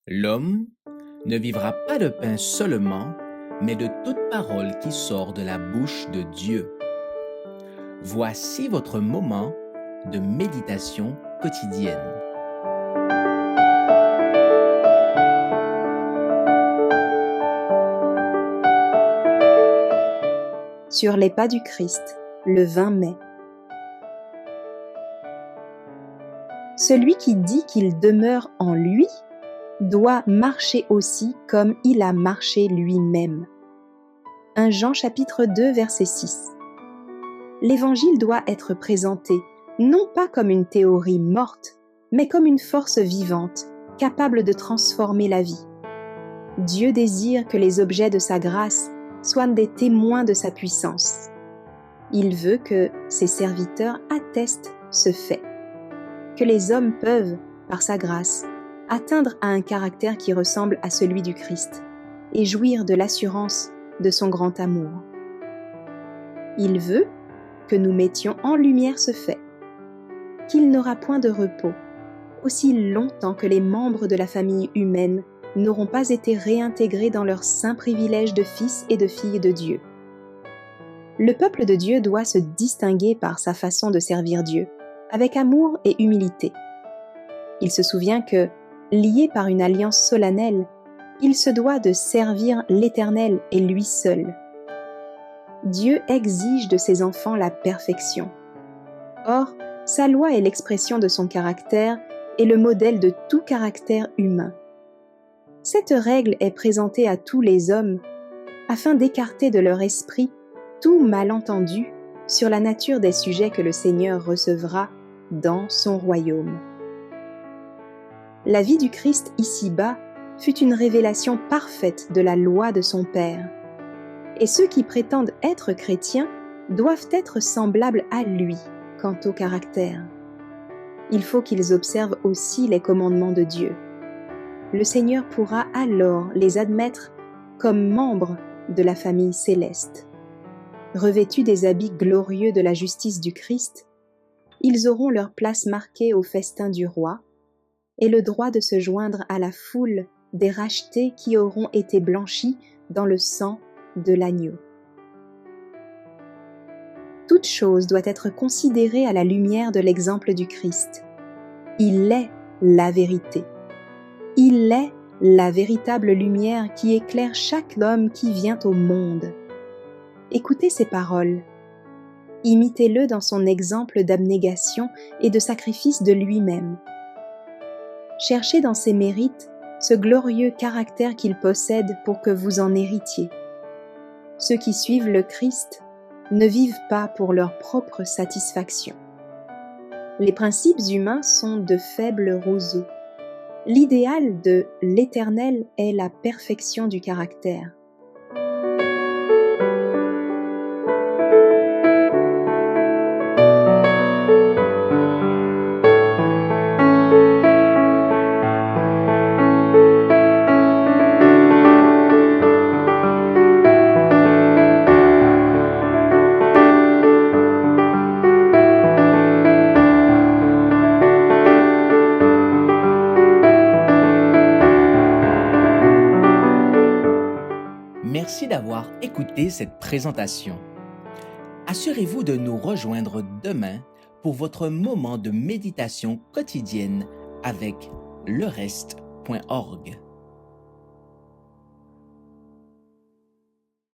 L'homme ne vivra pas de pain seulement, mais de toute parole qui sort de la bouche de Dieu. Voici votre moment de méditation quotidienne. Sur les pas du Christ, le 20 mai. Celui qui dit qu'il demeure en lui doit marcher aussi comme il a marché lui-même. 1 Jean chapitre 2 verset 6. L'Évangile doit être présenté non pas comme une théorie morte, mais comme une force vivante, capable de transformer la vie. Dieu désire que les objets de sa grâce soient des témoins de sa puissance. Il veut que ses serviteurs attestent ce fait, que les hommes peuvent, par sa grâce, atteindre à un caractère qui ressemble à celui du Christ et jouir de l'assurance de son grand amour. Il veut que nous mettions en lumière ce fait, qu'il n'aura point de repos, aussi longtemps que les membres de la famille humaine n'auront pas été réintégrés dans leur saint privilège de fils et de filles de Dieu. Le peuple de Dieu doit se distinguer par sa façon de servir Dieu, avec amour et humilité. Il se souvient que, lié par une alliance solennelle, il se doit de servir l'Éternel et lui seul. Dieu exige de ses enfants la perfection. Or, sa loi est l'expression de son caractère et le modèle de tout caractère humain. Cette règle est présentée à tous les hommes afin d'écarter de leur esprit tout malentendu sur la nature des sujets que le Seigneur recevra dans son royaume. La vie du Christ ici-bas fut une révélation parfaite de la loi de son Père. Et ceux qui prétendent être chrétiens doivent être semblables à lui quant au caractère. Il faut qu'ils observent aussi les commandements de Dieu. Le Seigneur pourra alors les admettre comme membres de la famille céleste. Revêtus des habits glorieux de la justice du Christ, ils auront leur place marquée au festin du roi et le droit de se joindre à la foule des rachetés qui auront été blanchis dans le sang de l'agneau. Toute chose doit être considérée à la lumière de l'exemple du Christ. Il est la vérité. Il est la véritable lumière qui éclaire chaque homme qui vient au monde. Écoutez ses paroles. Imitez-le dans son exemple d'abnégation et de sacrifice de lui-même. Cherchez dans ses mérites ce glorieux caractère qu'il possède pour que vous en héritiez. Ceux qui suivent le Christ ne vivent pas pour leur propre satisfaction. Les principes humains sont de faibles roseaux. L'idéal de l'Éternel est la perfection du caractère. Merci d'avoir écouté cette présentation. Assurez-vous de nous rejoindre demain pour votre moment de méditation quotidienne avec lereste.org.